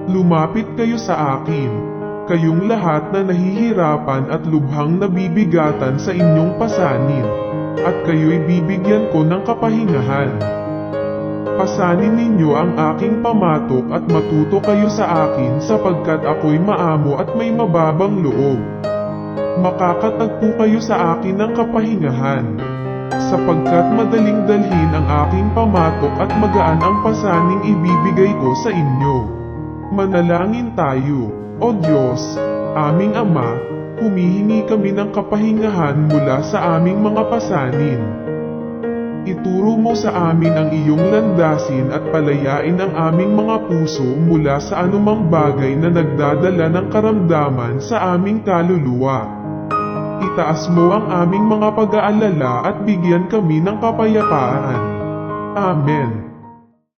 Lumapit kayo sa akin, kayong lahat na nahihirapan at lubhang nabibigatan sa inyong pasanin, at kayo'y bibigyan ko ng kapahingahan. Pasanin ninyo ang aking pamatok at matuto kayo sa akin sapagkat ako'y maamo at may mababang loob. Makakatagpo kayo sa akin ng kapahingahan, sapagkat madaling dalhin ang aking pamatok at magaan ang pasaning ibibigay ko sa inyo. Manalangin tayo. O Diyos, aming Ama, humihingi kami ng kapahingahan mula sa aming mga pasanin. Ituro mo sa amin ang iyong landasin at palayain ang aming mga puso mula sa anumang bagay na nagdadala ng karamdaman sa aming kaluluwa. Itaas mo ang aming mga pag-aalala at bigyan kami ng kapayapaan. Amen.